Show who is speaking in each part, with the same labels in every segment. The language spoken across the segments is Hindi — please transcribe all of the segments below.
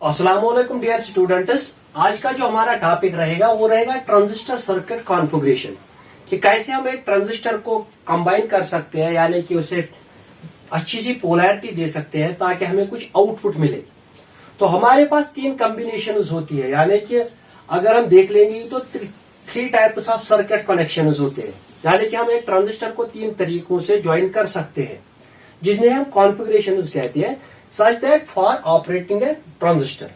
Speaker 1: अस्सलाम वालेकुम डियर स्टूडेंट्स। आज का जो हमारा टॉपिक रहेगा वो रहेगा ट्रांजिस्टर सर्किट कॉन्फ़िगरेशन, कि कैसे हम एक ट्रांजिस्टर को कंबाइन कर सकते हैं, यानी कि उसे अच्छी सी पोलैरिटी दे सकते हैं ताकि हमें कुछ आउटपुट मिले। तो हमारे पास तीन कॉम्बिनेशन होती है, यानी कि अगर हम देख लेंगे तो three types of circuit connection होते हैं, यानी कि हम एक ट्रांजिस्टर को तीन तरीकों से ज्वाइन कर सकते हैं, जिन्हें हम कॉन्फ़िगरेशन कहते हैं। Such that for operating A transistor,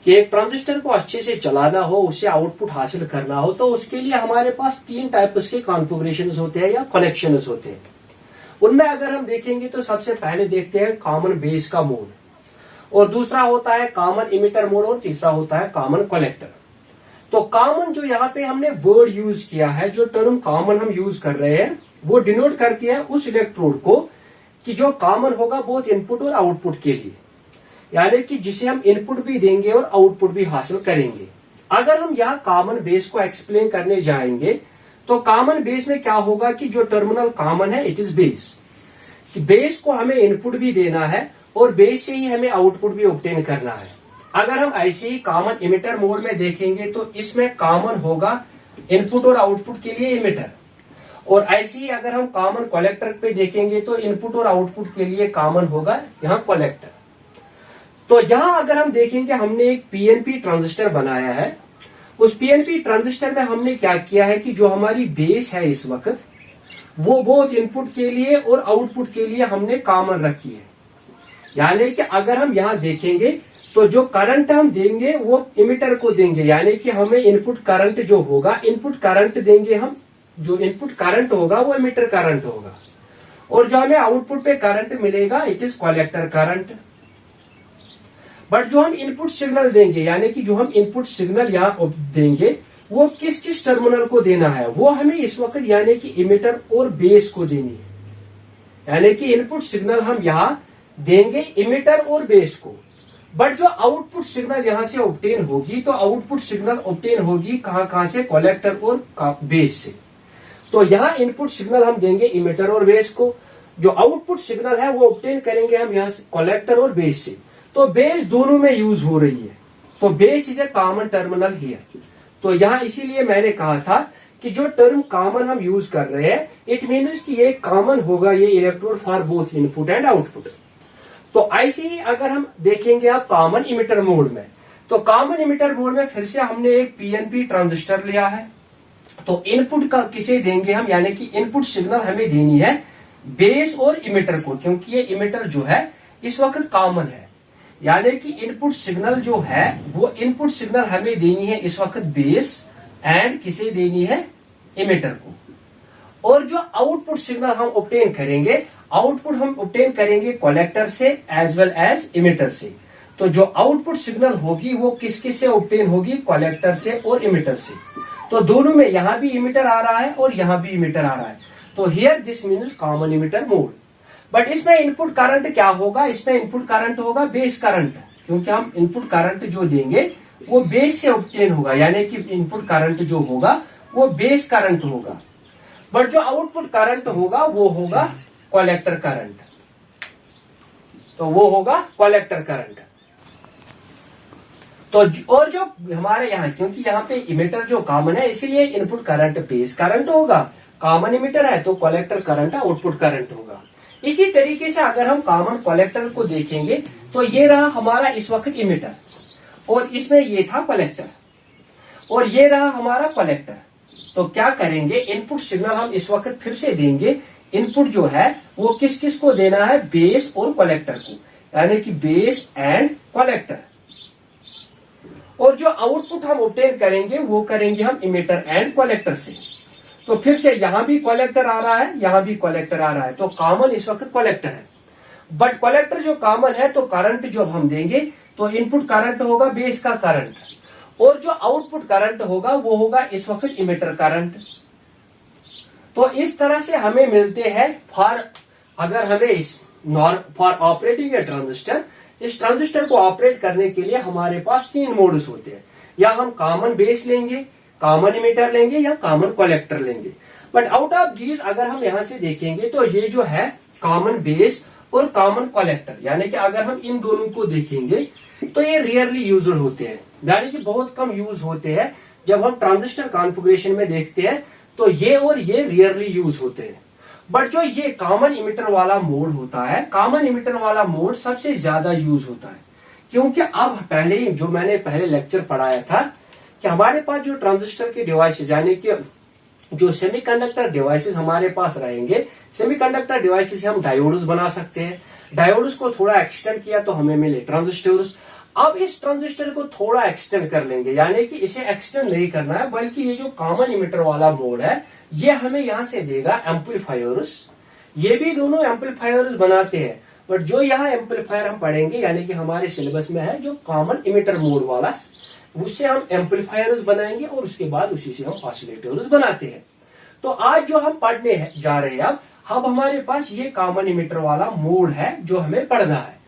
Speaker 1: कि एक ट्रांजिस्टर को अच्छे से चलाना हो, उससे आउटपुट हासिल करना हो, तो उसके लिए हमारे पास तीन टाइप्स के कॉन्फ़िगरेशन होते हैं या कनेक्शन होते हैं। उनमें अगर हम देखेंगे तो सबसे पहले देखते हैं कॉमन बेस का मोड, और दूसरा होता है कॉमन इमिटर मोड, और तीसरा होता है कॉमन कलेक्टर। तो कॉमन जो यहाँ पे हमने वर्ड यूज किया है, जो टर्म कॉमन हम यूज कर रहे हैं, वो डिनोट करती है उस इलेक्ट्रोड को कि जो कॉमन होगा बोथ इनपुट और आउटपुट के लिए, यानी कि जिसे हम इनपुट भी देंगे और आउटपुट भी हासिल करेंगे। अगर हम यहाँ कॉमन बेस को एक्सप्लेन करने जाएंगे तो कॉमन बेस में क्या होगा कि जो टर्मिनल कॉमन है इट इज बेस, कि बेस को हमें इनपुट भी देना है और बेस से ही हमें आउटपुट भी ऑब्टेन करना है। अगर हम ऐसे ही कॉमन इमिटर मोड में देखेंगे तो इसमें कॉमन होगा इनपुट और आउटपुट के लिए इमिटर, और ऐसे ही अगर हम कॉमन कलेक्टर पे देखेंगे तो इनपुट और आउटपुट के लिए कॉमन होगा यहाँ कलेक्टर। तो यहाँ अगर हम देखेंगे, हमने एक पीएनपी ट्रांजिस्टर बनाया है। उस पीएनपी ट्रांजिस्टर में हमने क्या किया है कि जो हमारी बेस है इस वक्त, वो बोथ इनपुट के लिए और आउटपुट के लिए हमने कॉमन रखी है। यानी कि अगर हम यहाँ देखेंगे तो जो करंट हम देंगे वो इमिटर को देंगे, यानी कि हमें इनपुट करंट जो होगा, इनपुट करंट देंगे हम, जो इनपुट करंट होगा वो इमिटर करंट होगा, और जो हमें आउटपुट पे करंट मिलेगा it is collector current. But जो हम इनपुट सिग्नल देंगे, यानी कि जो हम इनपुट सिग्नल यहाँ देंगे, वो किस किस टर्मिनल को देना है, वो हमें इस वक्त यानी कि इमिटर और बेस को देनी है। यानी कि इनपुट सिग्नल हम यहाँ देंगे इमिटर और बेस को, बट जो आउटपुट सिग्नल यहां से ऑब्टेन होगी, तो आउटपुट सिग्नल ऑब्टेन होगी कहां से, कलेक्टर और बेस से। तो यहाँ इनपुट सिग्नल हम देंगे इमिटर और बेस को, जो आउटपुट सिग्नल है वो ऑब्टेन करेंगे हम यहाँ से कलेक्टर और बेस से। तो बेस दोनों में यूज हो रही है, तो base is a common terminal here. तो यहाँ इसीलिए मैंने कहा था कि जो टर्म कॉमन हम यूज कर रहे हैं, इट मीन्स कि ये कॉमन होगा ये electrode for both input and output. तो ऐसे ही अगर हम देखेंगे आप कॉमन इमिटर मोड में, तो कॉमन इमिटर मोड में फिर से हमने एक पीएनपी ट्रांजिस्टर लिया है। तो इनपुट का किसे देंगे हम, यानी कि इनपुट सिग्नल हमें देनी है बेस और इमिटर को, क्योंकि ये इमिटर जो है इस वक्त कॉमन है। यानी कि इनपुट सिग्नल जो है वो इनपुट सिग्नल हमें देनी है इस वक्त बेस, एंड किसे देनी है, इमिटर को। और जो आउटपुट सिग्नल हम ऑब्टेन करेंगे, आउटपुट हम ऑब्टेन करेंगे कलेक्टर से एज वेल एज इमिटर से। तो जो आउटपुट सिग्नल होगी वो किस किस से ऑब्टेन होगी, कलेक्टर से और इमिटर से। तो दोनों में यहां भी इमिटर आ रहा है और यहां भी इमिटर आ रहा है, तो here this means common emitter mode. But इसमें इनपुट करंट क्या होगा, इसमें इनपुट करंट होगा बेस करंट, क्योंकि हम इनपुट करंट जो देंगे वो बेस से ऑब्टेन होगा, यानी कि इनपुट करंट जो होगा वो बेस करंट होगा। बट जो आउटपुट करंट होगा वो होगा कलेक्टर करंट, तो वो होगा कलेक्टर करंट। तो और जो हमारे यहाँ, क्योंकि यहाँ पे इमिटर जो कॉमन है इसीलिए इनपुट करंट बेस करंट होगा, कॉमन इमिटर है तो कलेक्टर करंट आउटपुट करंट होगा। इसी तरीके से अगर हम कॉमन कलेक्टर को देखेंगे तो ये रहा हमारा इस वक्त इमिटर, और इसमें ये था कलेक्टर, और ये रहा हमारा कलेक्टर। तो क्या करेंगे, इनपुट सिग्नल हम इस वक्त फिर से देंगे, इनपुट जो है वो किस किस को देना है, बेस और कलेक्टर को, यानी कि बेस एंड कलेक्टर। और जो आउटपुट हम ऑब्टेन करेंगे वो करेंगे हम इमिटर एंड कलेक्टर से। तो फिर से यहां भी कलेक्टर आ रहा है, यहां भी कलेक्टर आ रहा है, तो कॉमन इस वक्त कलेक्टर है। बट कलेक्टर जो कॉमन है, तो करंट जो हम देंगे तो इनपुट करंट होगा बेस का करंट, और जो आउटपुट करंट होगा वो होगा इस वक्त इमिटर करंट। तो इस तरह से हमें मिलते हैं अगर हमें इस फॉर ऑपरेटिंग ए ट्रांजिस्टर, इस ट्रांजिस्टर को ऑपरेट करने के लिए हमारे पास तीन मोड्स होते हैं, या हम कॉमन बेस लेंगे, कॉमन इमिटर लेंगे, या कॉमन कलेक्टर लेंगे। बट आउट ऑफ दीज अगर हम यहां से देखेंगे तो ये जो है कॉमन बेस और कॉमन कलेक्टर, यानी कि अगर हम इन दोनों को देखेंगे तो ये रियरली यूज्ड होते हैं, यानी कि बहुत कम यूज होते हैं। जब हम ट्रांजिस्टर कॉन्फ़िगरेशन में देखते हैं तो ये और ये रियरली यूज होते हैं। बट जो ये कॉमन इमिटर वाला मोड होता है, कॉमन इमिटर वाला मोड सबसे ज्यादा यूज होता है, क्योंकि अब पहले जो मैंने पहले लेक्चर पढ़ाया था कि हमारे पास जो ट्रांजिस्टर के डिवाइसेस यानी कि जो सेमीकंडक्टर डिवाइसेस हमारे पास रहेंगे, सेमीकंडक्टर डिवाइसेस से हम डायोड्स बना सकते हैं। डायोड्स को थोड़ा एक्सटेंड किया तो हमें मिले ट्रांजिस्टर्स। अब इस ट्रांजिस्टर को थोड़ा एक्सटेंड कर लेंगे, यानी कि इसे एक्सटेंड नहीं करना है, बल्कि ये जो कॉमन इमिटर वाला मोड है ये हमें यहां से देगा एम्पलीफायर्स। ये भी दोनों एम्पलीफायर्स बनाते हैं, बट जो यहाँ एम्पलीफायर हम पढ़ेंगे यानी कि हमारे सिलेबस में है जो कॉमन इमिटर मोड वाला, उससे हम एम्पलीफायर्स बनाएंगे और उसके बाद उसी से हम ऑसिलेटर्स बनाते हैं। तो आज जो हम पढ़ने जा रहे हैं अब हमारे पास ये कॉमन इमिटर वाला मोड है जो हमें पढ़ना है।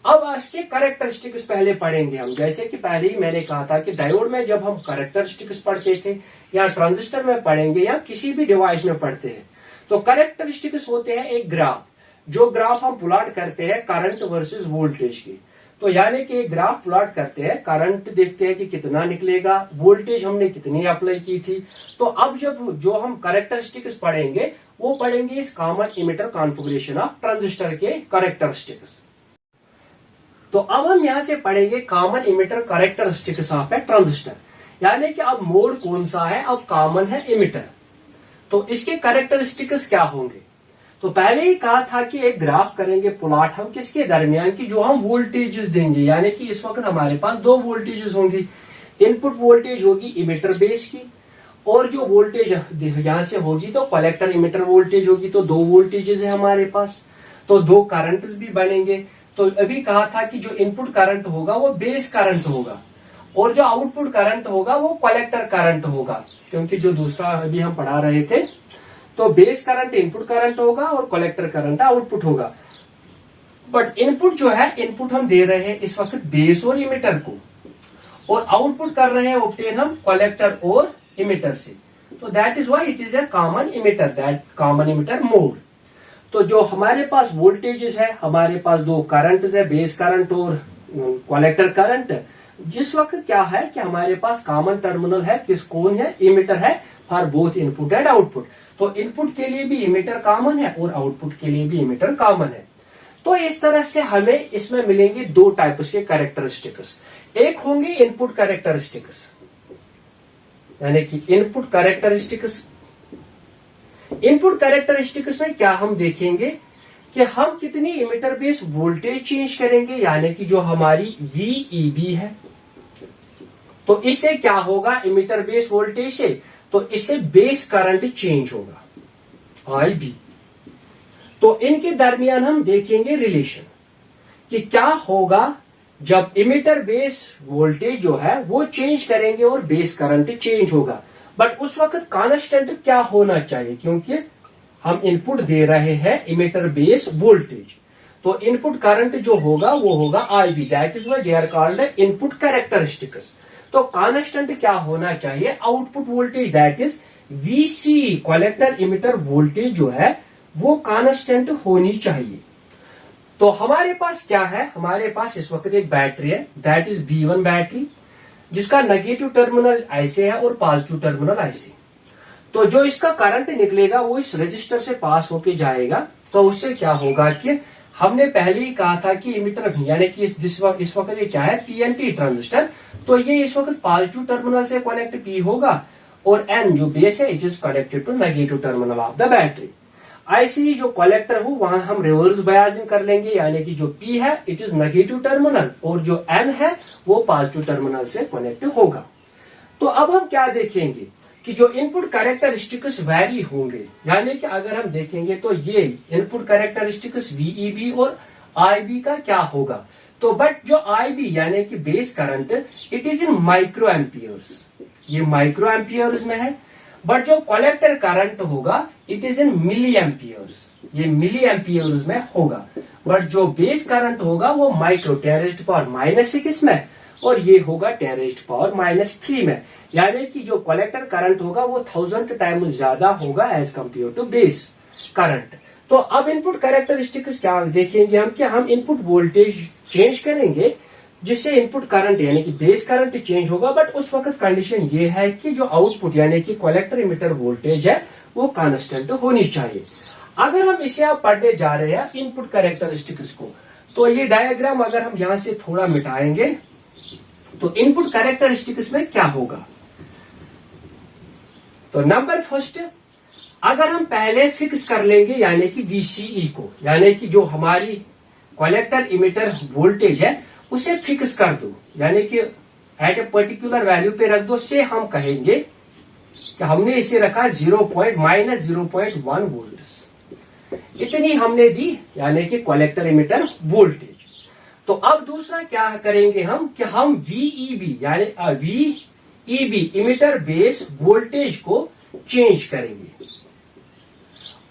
Speaker 1: अब इसके कैरेक्टरिस्टिक्स पहले पढ़ेंगे हम। जैसे कि पहले ही मैंने कहा था कि डायोड में जब हम कैरेक्टरिस्टिक्स पढ़ते थे या ट्रांजिस्टर में पढ़ेंगे या किसी भी डिवाइस में पढ़ते हैं तो कैरेक्टरिस्टिक्स होते हैं एक ग्राफ, जो ग्राफ हम प्लॉट करते हैं करंट वर्सेस वोल्टेज की। तो यानी कि एक ग्राफ प्लॉट करते हैं, करंट देखते हैं कि कितना निकलेगा, वोल्टेज हमने कितनी अप्लाई की थी। तो अब जब जो हम कैरेक्टरिस्टिक्स पढ़ेंगे वो पढ़ेंगे इस common emitter configuration of transistor के कैरेक्टरिस्टिक्स। तो अब हम यहां से पढ़ेंगे common emitter characteristics of A transistor, यानी कि अब मोड कौन सा है, अब कॉमन है इमिटर, तो इसके कैरेक्टरिस्टिक्स क्या होंगे। तो पहले ही कहा था कि एक ग्राफ करेंगे प्लॉट हम किसके दरमियान की, जो हम वोल्टेजेस देंगे, यानी कि इस वक्त हमारे पास दो वोल्टेजेस होंगी। इनपुट वोल्टेज होगी इमिटर बेस की और जो वोल्टेज यहां से होगी तो कलेक्टर इमिटर वोल्टेज होगी। तो दो वोल्टेजेस है हमारे पास, तो दो करंट्स भी बनेंगे। तो अभी कहा था कि जो इनपुट करंट होगा वो बेस करंट होगा और जो आउटपुट करंट होगा वो कलेक्टर करंट होगा, क्योंकि जो दूसरा अभी हम पढ़ा रहे थे तो बेस करंट इनपुट करंट होगा और कलेक्टर करंट आउटपुट होगा। बट इनपुट जो है, इनपुट हम दे रहे हैं इस वक्त बेस और इमिटर को, और आउटपुट कर रहे हैं ऑब्टेन हम कलेक्टर और इमिटर से। तो that is why it is a common emitter, that common emitter mode. तो जो हमारे पास वोल्टेजेस है, हमारे पास दो करंट है, बेस करंट और कलेक्टर करंट। जिस वक्त क्या है कि हमारे पास कॉमन टर्मिनल है, किस कौन है, इमिटर है for both input and output. तो इनपुट के लिए भी इमिटर कॉमन है और आउटपुट के लिए भी इमिटर कॉमन है। तो इस तरह से हमें इसमें मिलेंगे दो टाइप्स के कैरेक्टरिस्टिक्स। एक होंगे इनपुट कैरेक्टरिस्टिक्स, यानी कि इनपुट कैरेक्टरिस्टिक्स। इनपुट कैरेक्टरिस्टिक्स में क्या हम देखेंगे कि हम कितनी इमिटर बेस वोल्टेज चेंज करेंगे, यानी कि जो हमारी VEB है, तो इससे क्या होगा इमिटर बेस वोल्टेज से, तो इससे बेस करंट चेंज होगा IB। तो इनके दरमियान हम देखेंगे रिलेशन कि क्या होगा जब इमिटर बेस वोल्टेज जो है वो चेंज करेंगे और बेस करंट चेंज होगा। बट उस वक्त कांस्टेंट क्या होना चाहिए, क्योंकि हम इनपुट दे रहे हैं इमिटर बेस वोल्टेज। तो इनपुट करंट जो होगा वो होगा IB, that is why they are called input characteristics. तो कांस्टेंट क्या होना चाहिए, output voltage that is VC, collector emitter voltage जो है वो कांस्टेंट होनी चाहिए। तो हमारे पास क्या है, हमारे पास इस वक्त एक बैटरी है, दैट इज B1 बैटरी, जिसका नेगेटिव टर्मिनल ऐसे है और पॉजिटिव टर्मिनल ऐसे। तो जो इसका करंट निकलेगा वो इस रजिस्टर से पास होके जाएगा। तो उससे क्या होगा कि हमने पहले ही कहा था कि इमिटर यानी कि इस वक्त ये क्या है, PNP ट्रांजिस्टर। तो ये इस वक्त पॉजिटिव टर्मिनल से कनेक्ट P होगा और N जो बेस है it is connected to negative terminal of the battery. ऐसे ही जो कलेक्टर हो वहां हम रिवर्स बायसिंग कर लेंगे, यानी कि जो P है इट इज नेगेटिव टर्मिनल और जो N है वो पॉजिटिव टर्मिनल से कनेक्ट होगा। तो अब हम क्या देखेंगे कि जो इनपुट कैरेक्टरिस्टिक्स वैरी होंगे, यानी कि अगर हम देखेंगे तो ये इनपुट कैरेक्टरिस्टिक्स VEB और IB का क्या होगा। तो बट जो IB यानी कि base current it is in micro amperes, ये माइक्रो एम्पियर्स में है। बट जो कलेक्टर करंट होगा it is in milli amperes, ये मिली एम्पियर्स में होगा। बट जो बेस करंट होगा वो माइक्रो 10⁻⁻⁶ में और ये होगा 10⁻⁻³ में, यानी कि जो कलेक्टर करंट होगा वो 1000 टाइम्स ज्यादा होगा as compare to base current. तो अब इनपुट कैरेक्टरिस्टिक्स क्या देखेंगे हम कि हम इनपुट वोल्टेज चेंज करेंगे जिससे इनपुट करंट यानी कि बेस करंट चेंज होगा, बट उस वक्त कंडीशन ये है कि जो आउटपुट यानी कि कलेक्टर इमिटर वोल्टेज है वो कांस्टेंट होनी चाहिए। अगर हम इसे आप पढ़ने जा रहे हैं इनपुट कैरेक्टरिस्टिक्स को, तो ये डायग्राम अगर हम यहां से थोड़ा मिटाएंगे तो इनपुट कैरेक्टरिस्टिक्स में क्या होगा। तो नंबर फर्स्ट, अगर हम पहले फिक्स कर लेंगे यानी कि VCE को, यानी कि जो हमारी कलेक्टर इमिटर वोल्टेज है उसे फिक्स कर दो, यानी कि एट ए पर्टिकुलर वैल्यू पे रख दो, से हम कहेंगे कि हमने इसे रखा -0.1 वोल्ट, इतनी हमने दी यानी कि कलेक्टर इमिटर वोल्टेज। तो अब दूसरा क्या करेंगे हम कि हम VEB यानी VEB इमिटर बेस वोल्टेज को चेंज करेंगे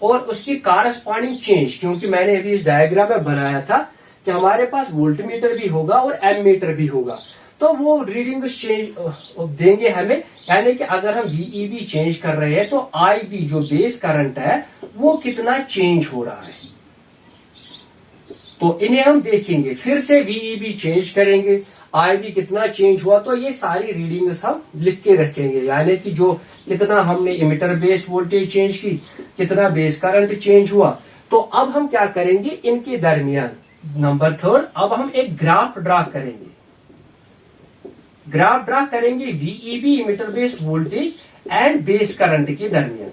Speaker 1: और उसकी कारस्पॉन्डिंग चेंज, क्योंकि मैंने अभी इस डायग्राम में बनाया था कि हमारे पास वोल्टमीटर भी होगा और एमीटर भी होगा, तो वो रीडिंग चेंज देंगे हमें, यानी कि अगर हम VEB चेंज कर रहे हैं तो IB जो बेस करंट है वो कितना चेंज हो रहा है, तो इन्हें हम देखेंगे। फिर से VEB चेंज करेंगे, IB कितना चेंज हुआ, तो ये सारी रीडिंग्स हम लिख के रखेंगे, यानी कि जो कितना हमने इमिटर बेस वोल्टेज चेंज की, कितना बेस करंट चेंज हुआ। तो अब हम क्या करेंगे इनके दरमियान, नंबर थर्ड, अब हम एक ग्राफ ड्रा करेंगे। ग्राफ ड्रा करेंगे VEB emitter base voltage and base current के दरमियान।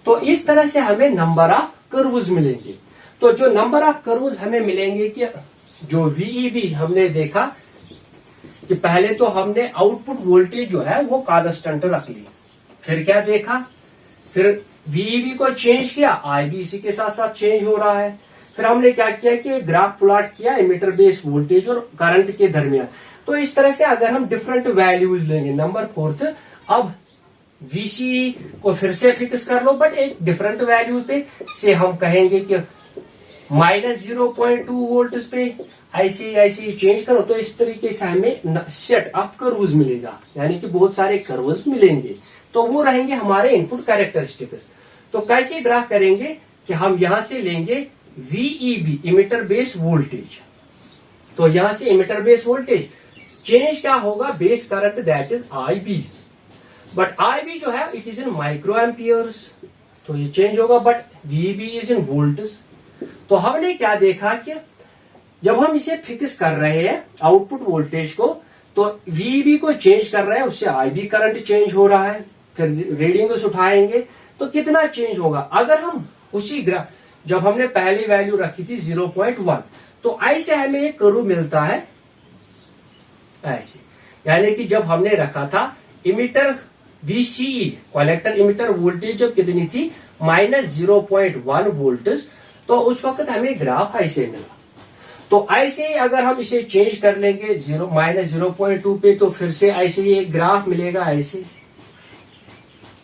Speaker 1: तो इस तरह से हमें नंबर ऑफ कर्व्स मिलेंगे। तो जो नंबर ऑफ कर्व्स हमें मिलेंगे कि जो VEB हमने देखा कि पहले तो हमने आउटपुट वोल्टेज जो है वो कांस्टेंट रख ली, फिर क्या देखा, फिर VEB को चेंज किया, IB इसी के साथ साथ चेंज हो रहा है। फिर हमने क्या किया कि ग्राफ प्लॉट किया इमिटर बेस वोल्टेज और करंट के दरमियान। तो इस तरह से अगर हम डिफरेंट वैल्यूज लेंगे, नंबर फोर्थ, अब VCE को फिर से फिक्स कर लो बट एक डिफरेंट वैल्यू पे, से हम कहेंगे कि -0.2 वोल्ट पे ऐसे चेंज करो। तो इस तरीके से हमें सेट ऑफ कर्व्स मिलेगा, यानी कि बहुत सारे कर्व्स मिलेंगे, तो वो रहेंगे हमारे इनपुट कैरेक्टरिस्टिक्स। तो कैसे ड्रा करेंगे कि हम यहां से लेंगे VEB इमिटर बेस वोल्टेज, तो यहां से इमिटर बेस वोल्टेज चेंज क्या होगा, base current that is IB, but IB जो है it is in micro amperes, तो ये चेंज होगा, but VEB is in volts. तो हमने क्या देखा कि जब हम इसे फिक्स कर रहे हैं आउटपुट वोल्टेज को, तो VEB को चेंज कर रहे हैं, उससे IB करंट चेंज हो रहा है। फिर रीडिंग्स उठाएंगे तो कितना चेंज होगा। अगर हम उसी जब हमने पहली वैल्यू रखी थी 0.1, तो ऐसे हमें एक कर्व मिलता है ऐसे, यानी कि जब हमने रखा था emitter VCE collector emitter voltage जब कितनी थी -0.1 वोल्ट, तो उस वक्त हमें ग्राफ ऐसे मिला। तो ऐसे ही अगर हम इसे चेंज कर लेंगे -0.2 पे, तो फिर से ऐसे ही एक ग्राफ मिलेगा ऐसे,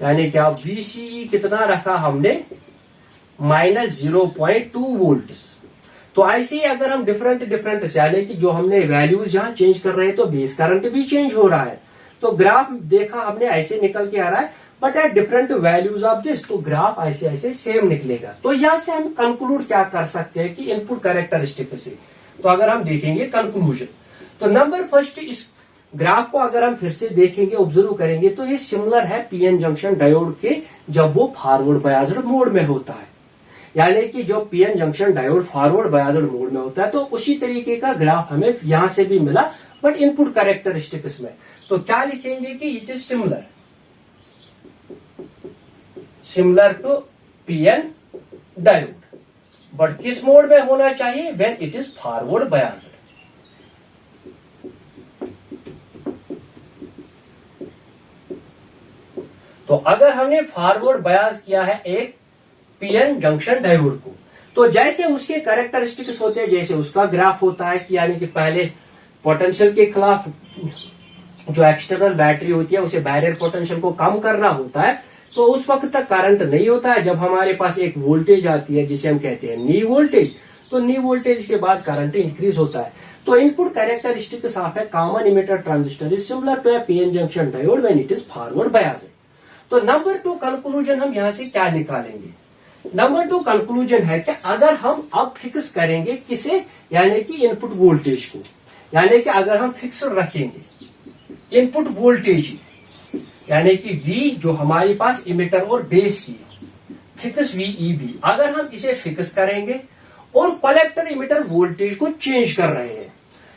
Speaker 1: यानी कि अब VCE कितना रखा हमने -0.2 वोल्ट। तो ऐसे ही अगर हम डिफरेंट यानी कि जो हमने वैल्यूज जहां चेंज कर रहे हैं, तो बेस करंट भी चेंज हो रहा है, तो ग्राफ देखा हमने ऐसे निकल के आ रहा है, but at different values of this, तो ग्राफ ऐसे सेम निकलेगा। तो यहां से हम कंक्लूड क्या कर सकते हैं कि इनपुट कैरेक्टरिस्टिक से, तो अगर हम देखेंगे कंक्लूजन, तो नंबर फर्स्ट, इस ग्राफ को अगर हम फिर से देखेंगे, ऑब्जर्व करेंगे, तो ये सिमिलर है PN जंक्शन डायोड के जब वो फॉरवर्ड बायस्ड मोड में होता है, यानी कि जो PN junction diode forward biased mode में होता है, तो उसी तरीके का ग्राफ हमें यहां से भी मिला, बट इनपुट कैरेक्टरिस्टिक्स में। तो क्या लिखेंगे कि it is similar to PN diode, but किस मोड में होना चाहिए, when it is forward biased. तो अगर हमने फॉरवर्ड बायस किया है एक PN जंक्शन डायोड को, तो जैसे उसके कैरेक्टरिस्टिक्स होते हैं, जैसे उसका ग्राफ होता है कि यानी कि पहले पोटेंशियल के खिलाफ जो एक्सटर्नल बैटरी होती है उसे बैरियर पोटेंशियल को कम करना होता है, तो उस वक्त तक करंट नहीं होता है। जब हमारे पास एक वोल्टेज आती है जिसे हम कहते हैं नी वोल्टेज, तो नी वोल्टेज के बाद करंट इंक्रीज होता है। तो input characteristics of a common emitter transistor is similar to a PN junction diode when it is forward biased. तो नंबर 2 कंक्लूजन हम यहां से क्या निकालेंगे, नंबर 2 कंक्लूजन है कि अगर हम अब फिक्स करेंगे किसे, यानी कि इनपुट वोल्टेज को, यानी कि अगर हम फिक्स्ड रखेंगे इनपुट वोल्टेज यानी कि V जो हमारे पास इमिटर और बेस की फिक्स VEB, अगर हम इसे फिक्स करेंगे और कलेक्टर इमिटर वोल्टेज को चेंज कर रहे हैं,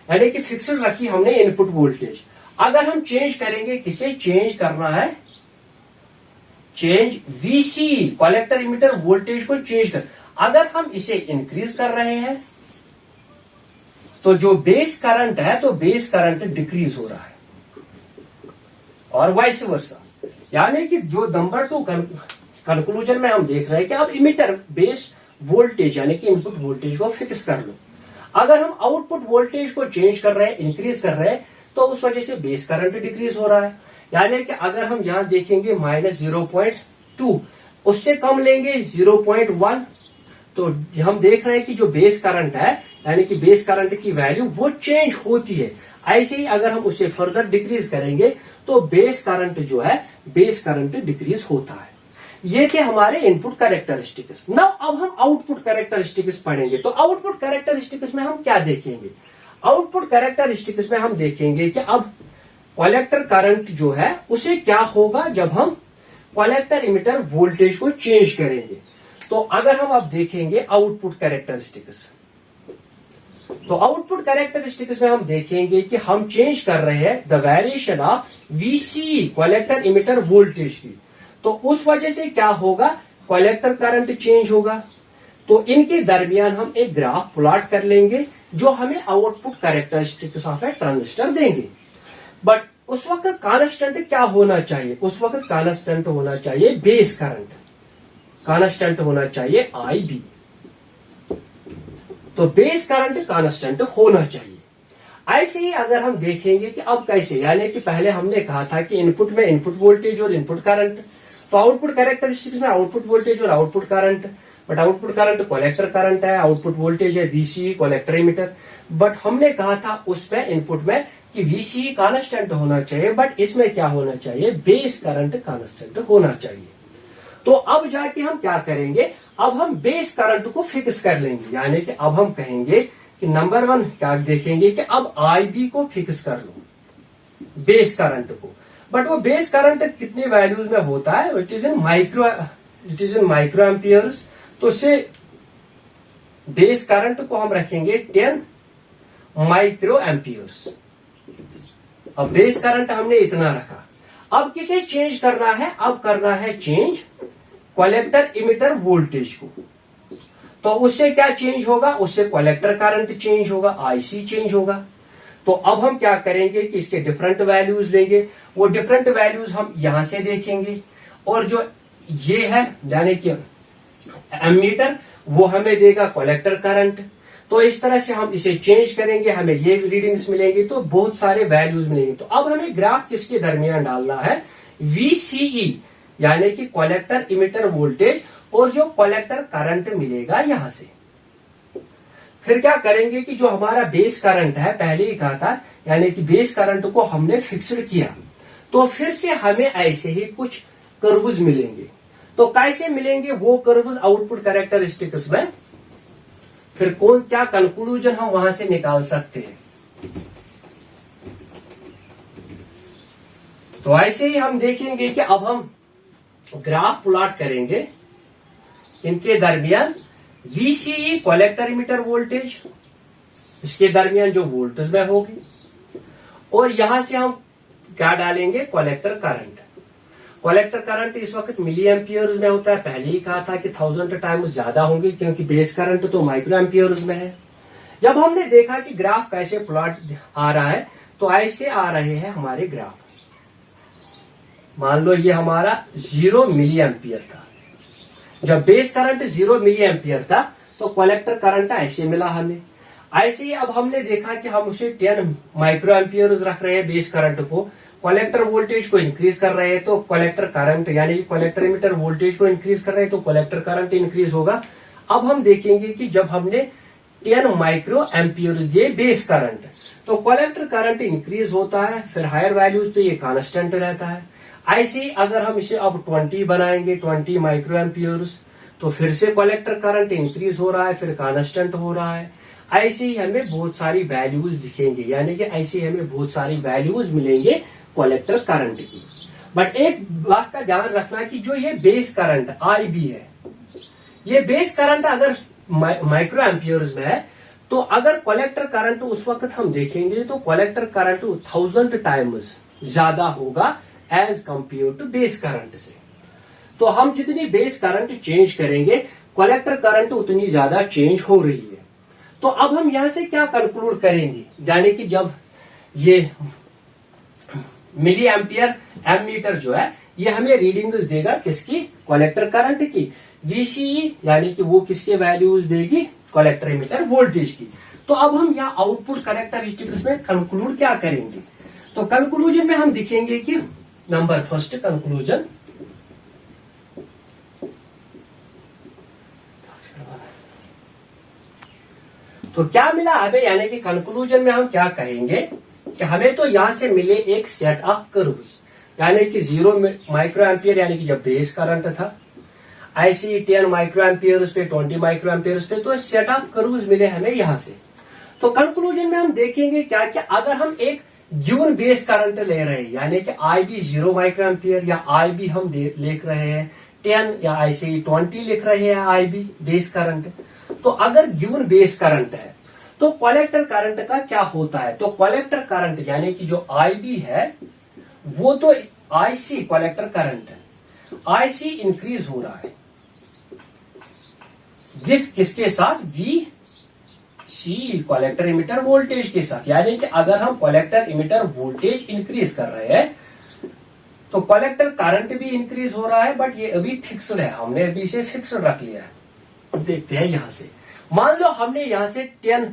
Speaker 1: यानी कि फिक्स्ड रखी हमने इनपुट वोल्टेज, अगर हम चेंज करेंगे, किसे चेंज करना है, change VCE collector emitter voltage को चेंज कर, अगर हम इसे इंक्रीज कर रहे हैं तो जो बेस करंट है तो बेस करंट डिक्रीज हो रहा है और वाइस वर्सा। यानी कि जो नंबर 2 कंक्लूजन में हम देख रहे हैं कि अब इमिटर बेस वोल्टेज यानी कि इनपुट वोल्टेज को फिक्स कर लो, अगर हम आउटपुट वोल्टेज को चेंज कर रहे हैं, इंक्रीज कर रहे हैं, तो उस वजह से बेस करंट डिक्रीज हो रहा है। यानी कि अगर हम यहां देखेंगे -0.2, उससे कम लेंगे 0.1, तो हम देख रहे हैं कि जो बेस करंट है यानी कि बेस करंट की वैल्यू वो चेंज होती है। ऐसे ही अगर हम उसे फर्दर डिक्रीज करेंगे तो बेस करंट जो है बेस करंट डिक्रीज होता है। ये थे हमारे इनपुट कैरेक्टरिस्टिक्स। नाउ अब हम आउटपुट कैरेक्टरिस्टिक्स पढ़ेंगे। तो आउटपुट कैरेक्टरिस्टिक्स में हम क्या देखेंगे, आउटपुट कैरेक्टरिस्टिक्स में हम देखेंगे कि अब कलेक्टर करंट जो है उसे क्या होगा जब हम कलेक्टर इमिटर वोल्टेज को चेंज करेंगे। तो अगर हम अब देखेंगे आउटपुट कैरेक्टरिस्टिक्स, तो आउटपुट कैरेक्टरिस्टिक्स में हम देखेंगे कि हम चेंज कर रहे हैं the variation of VCE collector emitter voltage की, तो उस वजह से क्या होगा, कलेक्टर करंट चेंज होगा। तो इनके दरमियान हम एक ग्राफ प्लॉट कर लेंगे जो हमें output characteristics of A transistor देंगे। बट उस वक्त कांस्टेंट क्या होना चाहिए, उस वक्त कांस्टेंट होना चाहिए बेस करंट, कांस्टेंट होना चाहिए IB। तो बेस करंट कांस्टेंट होना चाहिए। ऐसे ही अगर हम देखेंगे कि अब कैसे, यानी कि पहले हमने कहा था कि इनपुट में इनपुट वोल्टेज और इनपुट करंट, तो आउटपुट कैरेक्टरिस्टिक्स में आउटपुट वोल्टेज और output current, but output current collector current है, आउटपुट वोल्टेज है VCE कलेक्टर इमिटर। बट हमने कहा था उसमें इनपुट में कि VCE कांस्टेंट होना चाहिए, बट इसमें क्या होना चाहिए, बेस करंट कांस्टेंट होना चाहिए। तो अब जाके हम क्या करेंगे, अब हम बेस करंट को फिक्स कर लेंगे, यानी कि अब हम कहेंगे कि नंबर 1 क्या देखेंगे कि अब IB को फिक्स कर लो बेस करंट को। बट वो बेस करंट कितनी वैल्यूज में होता है, it is in micro amperes. तो से बेस करंट को हम रखेंगे 10 माइक्रो एम्पियर्स। अब बेस करंट हमने इतना रखा, अब किसे चेंज करना है, अब करना है चेंज कलेक्टर इमिटर वोल्टेज को। तो उससे क्या चेंज होगा, उससे कलेक्टर करंट चेंज होगा, IC चेंज होगा। तो अब हम क्या करेंगे कि इसके डिफरेंट वैल्यूज लेंगे, वो डिफरेंट वैल्यूज हम यहां से देखेंगे, और जो ये है यानी कि एमीटर वो हमें देगा कलेक्टर करंट। तो इस तरह से हम इसे चेंज करेंगे, हमें ये रीडिंग्स मिलेंगी, तो बहुत सारे वैल्यूज मिलेंगे। तो अब हमें ग्राफ किसके दरमियान डालना है, VCE यानी कि कलेक्टर इमिटर वोल्टेज और जो कलेक्टर करंट मिलेगा यहां से। फिर क्या करेंगे कि जो हमारा बेस करंट है, पहले ही कहा था, यानी कि बेस करंट को हमने फिक्स्ड किया, तो फिर से हमें ऐसे ही कुछ कर्व्स मिलेंगे। तो कैसे मिलेंगे वो कर्व्स आउटपुट कैरेक्टरिस्टिक्स में, फिर कौन क्या कंक्लूजन हम वहां से निकाल सकते हैं। तो ऐसे ही हम देखेंगे कि अब हम ग्राफ प्लॉट करेंगे इनके दरमियान VCE कलेक्टर इमिटर वोल्टेज, इसके दरमियान जो वोल्टेज में होगी, और यहां से हम क्या डालेंगे, कलेक्टर करंट। कलेक्टर करंट इस वक्त मिली एम्पियर्स में होता है, पहले ही कहा था कि 1000 टाइम्स ज्यादा होंगे क्योंकि बेस करंट तो माइक्रो एम्पियर्स में है। जब हमने देखा कि ग्राफ कैसे प्लॉट आ रहा है, तो ऐसे आ रहे हैं हमारे ग्राफ। मान लो ये हमारा 0 मिली एम्पियर था, जब बेस करंट 0 मिली एम्पियर था तो कलेक्टर करंट ऐसे मिला हमें। ऐसे ही अब हमने देखा कि हम उसे 10 माइक्रो एम्पियर रख रहे हैं बेस करंट को, कलेक्टर वोल्टेज को इंक्रीज कर रहे हैं, तो कलेक्टर करंट यानी कि कलेक्टर इमिटर वोल्टेज को इंक्रीज कर रहे हैं तो कलेक्टर करंट इंक्रीज होगा। अब हम देखेंगे कि जब हमने 10 माइक्रो एम्पियर दिए बेस करंट, तो कलेक्टर करंट इंक्रीज होता है, फिर हायर वैल्यूज तो ये कांस्टेंट रहता है। ऐसे ही अगर हम इसे अब 20 बनाएंगे, 20 माइक्रो एम्पियर्स, तो फिर से कलेक्टर करंट इंक्रीज हो रहा है, फिर कांस्टेंट हो रहा है। ऐसे ही हमें बहुत सारी वैल्यूज दिखेंगे, यानी कि ऐसे ही हमें बहुत सारी वैल्यूज मिलेंगे कलेक्टर करंट की। बट एक बात का ध्यान रखना कि जो ये बेस करंट IB है, ये बेस करंट अगर माइक्रो एम्पियर्स में है, तो अगर कलेक्टर करंट उस वक्त हम देखेंगे तो कलेक्टर करंट 1000 टाइम्स ज्यादा होगा as compare to base current से। तो हम जितनी बेस करंट चेंज करेंगे, कलेक्टर करंट उतनी ज्यादा चेंज हो रही है। तो अब हम यहां से क्या कंक्लूड करेंगे, यानी कि जब ये मिली एम्पियर एमीटर जो है ये हमें रीडिंग्स देगा किसकी, कलेक्टर करंट की। VCE यानी कि वो किसके वैल्यूज देगी, कलेक्टर एमीटर वोल्टेज की। तो अब हम यहाँ आउटपुट कैरेक्टरिस्टिक्स में कंक्लूड क्या करेंगे, तो कंक्लूजन में हम दिखेंगे कि नंबर फर्स्ट कंक्लूजन, तो क्या मिला हमें, यानी कि कंक्लूजन में हम क्या कहेंगे कि हमें तो यहां से मिले एक सेट ऑफ कर्व्स, यानी कि 0 माइक्रो एम्पियर यानी कि जब बेस करंट था, ऐसे 10 माइक्रो एम्पियर पे, 20 माइक्रो एम्पियर पे, तो सेट ऑफ कर्व्स मिले हमें यहां से। तो कंक्लूजन में हम देखेंगे क्या कि अगर हम एक गिवन बेस करंट ले रहे हैं, यानी कि IB 0 माइक्रो एम्पियर या IB हम लिख रहे हैं 10 या ऐसे ही 20 लिख रहे हैं IB बेस करंट, तो अगर गिवन बेस करंट है तो कलेक्टर करंट का क्या होता है, तो कलेक्टर करंट यानी कि जो IB है वो तो IC कलेक्टर करंट है, IC इंक्रीज हो रहा है विथ किसके साथ, VC कलेक्टर इमिटर वोल्टेज के साथ। यानी कि अगर हम कलेक्टर इमिटर वोल्टेज इंक्रीज कर रहे हैं तो कलेक्टर करंट भी इंक्रीज हो रहा है, बट ये अभी फिक्स्ड है, हमने अभी इसे फिक्स्ड रख लिया है। देखते हैं यहां से, मान लो हमने यहां से 10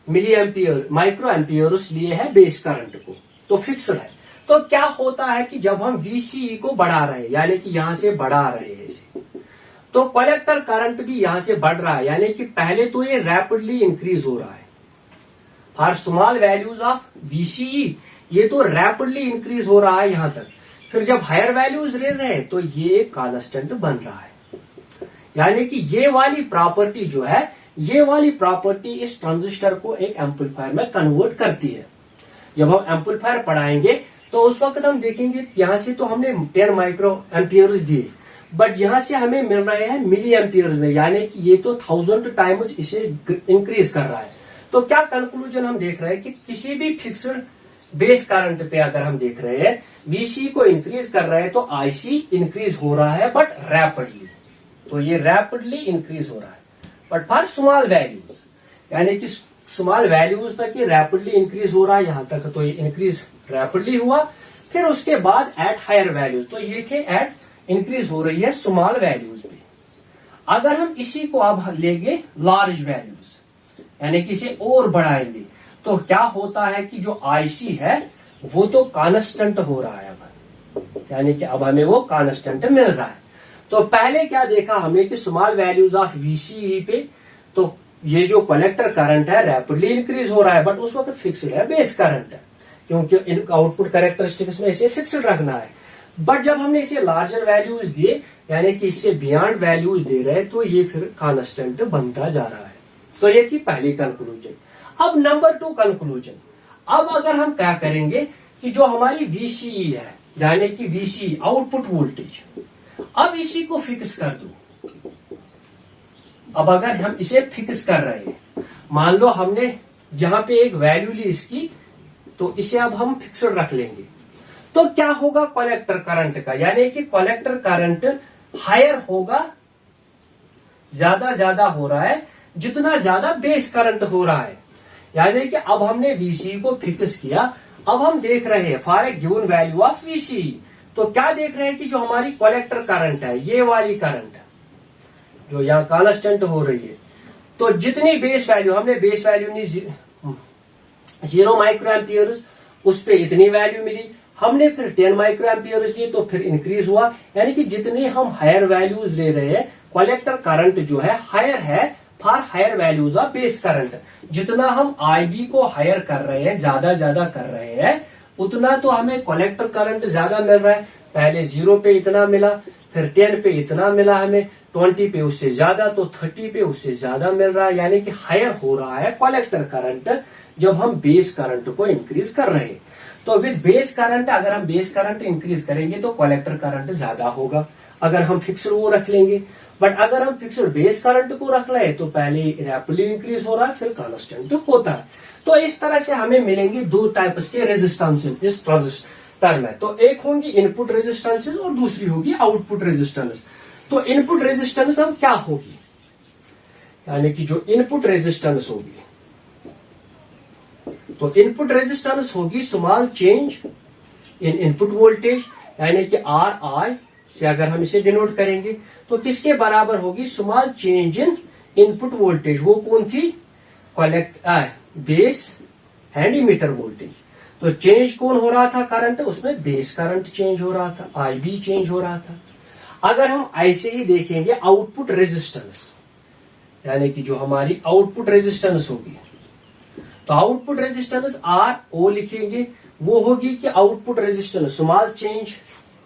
Speaker 1: मिली एम्पियर माइक्रो एम्पियर्स लिए हैं बेस करंट को, तो फिक्स्ड है। तो क्या होता है कि जब हम VCE को बढ़ा रहे हैं, यानी कि यहां से बढ़ा रहे हैं इसे, तो कलेक्टर करंट भी यहां से बढ़ रहा है, यानी कि पहले तो ये रैपिडली इंक्रीज हो रहा है for small values of VCE, ये तो रैपिडली इंक्रीज हो रहा है यहां तक। फिर जब हायर वैल्यूज ले रहे हैं तो ये कांस्टेंट बन रहा है, यानी कि ये वाली प्रॉपर्टी जो है, ये वाली प्रॉपर्टी इस ट्रांजिस्टर को एक एम्पलीफायर में कन्वर्ट करती है। जब हम एम्पलीफायर पढ़ाएंगे तो उस वक्त हम देखेंगे यहां से तो हमने 10 माइक्रो एम्पियर्स दिए, बट यहां से हमें मिल रहे हैं मिली एम्पियर्स में, यानी कि ये तो 1000 टाइम्स इसे इंक्रीज कर रहा है। तो क्या कंक्लूजन हम देख रहे हैं कि किसी भी फिक्स्ड बेस करंट पे अगर हम देख रहे हैं VC को इंक्रीज कर रहे हैं तो IC इंक्रीज हो रहा है, बट रैपिडली, तो ये रैपिडली इंक्रीज हो रहा है, बट फॉर स्मॉल वैल्यूज, यानी कि स्मॉल वैल्यूज तक ये रैपिडली इंक्रीज हो रहा है, यहां तक तो ये इंक्रीज रैपिडली हुआ। फिर उसके बाद एट हायर वैल्यूज, तो ये थे एट इंक्रीज हो रही है स्मॉल वैल्यूज पे। अगर हम इसी को अब लेंगे लार्ज वैल्यूज, यानी कि इसे और बढ़ाएंगे, तो क्या होता है कि जो IC है वो तो कांस्टेंट हो रहा है अब, यानी कि अब हमें वो कांस्टेंट मिल रहा है। तो पहले क्या देखा हमने कि स्मॉल वैल्यूज ऑफ VCE पे तो ये जो कलेक्टर करंट है रैपिडली इंक्रीज हो रहा है, बट उस वक्त फिक्स्ड है बेस करंट है, क्योंकि इन आउटपुट कैरेक्टरिस्टिक्स में इसे फिक्स्ड रखना है। बट जब हमने इसे लार्जर वैल्यूज दिए, यानी कि इससे बियॉन्ड वैल्यूज दे रहे हैं, तो ये फिर कांस्टेंट बनता जा रहा है। तो ये थी पहली कंक्लूजन। अब नंबर 2 कंक्लूजन, अब अगर हम क्या करेंगे कि जो हमारी VCE है, यानी कि VCE आउटपुट वोल्टेज, अब इसी को फिक्स कर दो। अब अगर हम इसे फिक्स कर रहे हैं, मान लो हमने यहां पे एक वैल्यू ली इसकी, तो इसे अब हम फिक्स्ड रख लेंगे, तो क्या होगा कलेक्टर करंट का, यानी कि कलेक्टर करंट हायर होगा, ज्यादा हो रहा है जितना ज्यादा बेस करंट हो रहा है। यानी कि अब हमने VCE को फिक्स किया, अब हम देख रहे हैं for a given value of VCE, तो क्या देख रहे हैं कि जो हमारी कलेक्टर करंट है, ये वाली करंट जो यहाँ कांस्टेंट हो रही है, तो जितनी बेस वैल्यू हमने बेस वैल्यू नी 0 माइक्रो एम्पियर्स, उस पे इतनी वैल्यू मिली, हमने फिर 10 माइक्रो एम्पियर्स लिए तो फिर इंक्रीज हुआ। यानी कि जितने हम हायर वैल्यूज ले रहे हैं, कलेक्टर करंट जो है हायर है for higher values of base current. जितना हम IB को हायर कर रहे हैं, ज्यादा कर रहे हैं, उतना तो हमें कलेक्टर करंट ज्यादा मिल रहा है। पहले 0 पे इतना मिला, फिर 10 पे इतना मिला हमें, 20 पे उससे ज्यादा, तो 30 पे उससे ज्यादा मिल रहा है, यानी कि हायर हो रहा है कलेक्टर करंट जब हम बेस करंट को इंक्रीज कर रहे हैं। तो विद बेस करंट, अगर हम बेस करंट इंक्रीज करेंगे तो कलेक्टर करंट ज्यादा होगा अगर हम फिक्स्ड वो रख लेंगे। बट अगर हम फिक्स्ड बेस करंट को रख रहे हैं तो पहले रैपिडली इंक्रीज हो रहा है, फिर कांस्टेंट होता है। तो इस तरह से हमें मिलेंगे दो टाइप्स के रेजिस्टेंस इस ट्रांजिस्टर में। तो एक होंगी इनपुट रेजिस्टेंस और दूसरी होगी आउटपुट रेजिस्टेंस। तो इनपुट रेजिस्टेंस हम क्या होगी, यानी कि जो इनपुट रेजिस्टेंस होगी, तो इनपुट रेजिस्टेंस होगी small change in input voltage, यानी कि आर आई से अगर हम इसे डिनोट करेंगे तो किसके बराबर होगी, small change in input voltage. वो कौन थी, बेस एंड इमीटर वोल्टेज। तो चेंज कौन हो रहा था करंट, उसमें बेस करंट चेंज हो रहा था, आई भी चेंज हो रहा था। अगर हम ऐसे ही देखेंगे आउटपुट रेजिस्टेंस, यानी कि जो हमारी आउटपुट रेजिस्टेंस होगी, तो आउटपुट रेजिस्टेंस आर ओ लिखेंगे, वो होगी कि आउटपुट रेजिस्टेंस स्मॉल चेंज,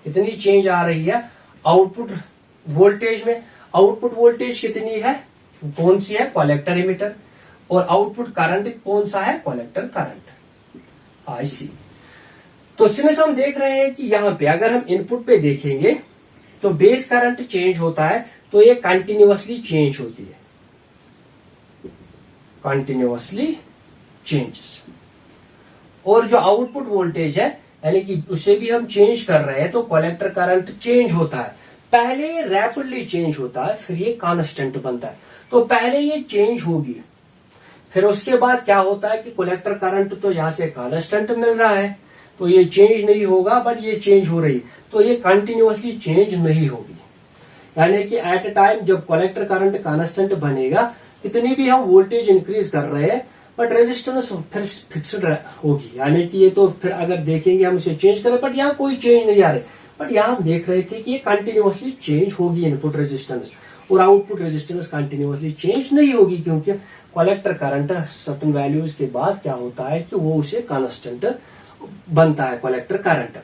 Speaker 1: कितनी चेंज आ रही है आउटपुट वोल्टेज में, आउटपुट वोल्टेज कितनी है, कौन सी है, कलेक्टर इमीटर, और आउटपुट करंट कौन सा है, कलेक्टर करंट आईसी। तो इसमें से हम देख रहे हैं कि यहां पे अगर हम इनपुट पे देखेंगे तो बेस करंट चेंज होता है, तो ये कंटिन्यूअसली चेंज होती है, कंटिन्यूअसली चेंजेस। और जो आउटपुट वोल्टेज है, यानी कि उसे भी हम चेंज कर रहे हैं, तो कलेक्टर करंट चेंज होता है, पहले रैपिडली चेंज होता है, फिर ये कांस्टेंट बनता है। तो पहले ये चेंज होगी, फिर उसके बाद क्या होता है कि कलेक्टर करंट तो यहां से कांस्टेंट मिल रहा है, तो ये चेंज नहीं होगा, बट ये चेंज हो रही, तो ये कंटिन्यूअसली चेंज नहीं होगी। यानी कि एट अ टाइम जब कलेक्टर करंट कांस्टेंट बनेगा, इतनी भी हम वोल्टेज इंक्रीज कर रहे हैं, बट रेजिस्टेंस फिर फिक्स्ड होगी, यानी कि ये तो फिर अगर देखेंगे हम इसे चेंज करें, बट यहाँ कोई चेंज नहीं आ रही। बट यहाँ हम देख रहे थे कि ये कंटिन्यूअसली चेंज होगी इनपुट रेजिस्टेंस, और आउटपुट रेजिस्टेंस कंटिन्यूअसली चेंज नहीं होगी, क्योंकि कलेक्टर करंट सर्टेन वैल्यूज के बाद क्या होता है कि वो उसे कांस्टेंट बनता है कलेक्टर करंट।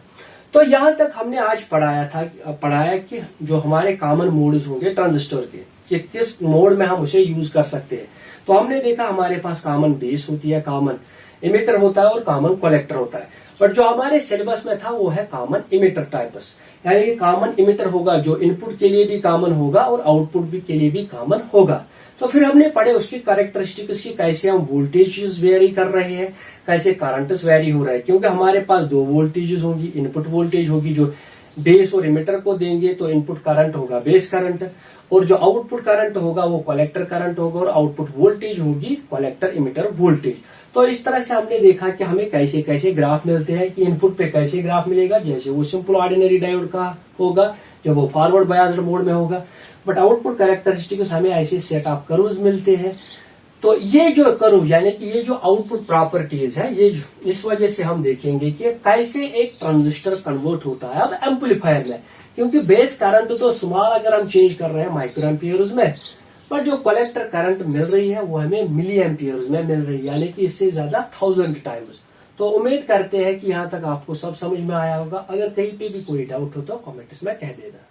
Speaker 1: तो यहां तक हमने आज पढ़ाया कि जो हमारे कॉमन मोड्स होंगे ट्रांजिस्टर के, कि किस मोड में हम उसे यूज कर सकते हैं। तो हमने देखा हमारे पास कॉमन बेस होती है, कॉमन इमिटर होता है और कॉमन कलेक्टर होता है। बट जो हमारे सिलेबस में था वो है कॉमन इमिटर टाइप्स, यानी कि कॉमन इमिटर होगा जो इनपुट के लिए भी कॉमन होगा और आउटपुट भी के लिए भी कॉमन होगा। तो फिर हमने पढ़े उसकी कैरेक्टरिस्टिक्स की, कैसे हम वोल्टेजेस वेरी कर रहे हैं, कैसे करंट्स वेरी हो रहा है, क्योंकि हमारे पास दो वोल्टेजेस होंगी, इनपुट वोल्टेज होगी जो बेस और इमिटर को देंगे, तो इनपुट करंट होगा बेस करंट, और जो आउटपुट करंट होगा वो कलेक्टर करंट होगा, और आउटपुट वोल्टेज होगी कलेक्टर इमिटर वोल्टेज। तो इस तरह से हमने देखा कि हमें कैसे कैसे ग्राफ मिलते हैं, कि इनपुट पे कैसे ग्राफ मिलेगा, जैसे वो सिंपल ऑर्डिनरी डायोड का होगा जब वो फॉरवर्ड बायस्ड मोड में होगा, बट आउटपुट कैरेक्टरिस्टिक्स हमें ऐसे सेट ऑफ कर्व्स मिलते हैं। तो ये जो कर्व, यानी कि ये जो आउटपुट प्रॉपर्टीज है, ये इस वजह से हम देखेंगे कि कैसे एक ट्रांजिस्टर कन्वर्ट होता है अब एम्पलीफायर में, क्योंकि बेस करंट तो स्मॉल अगर हम चेंज कर रहे हैं माइक्रो एम्पियर्स में, पर जो कलेक्टर करंट मिल रही है वो हमें मिली एम्पियर्स में मिल रही है, यानी कि इससे ज्यादा 1000 टाइम्स। तो उम्मीद करते हैं कि यहाँ तक आपको सब समझ में आया होगा। अगर कहीं पे भी कोई डाउट हो तो कमेंट्स में कह देना।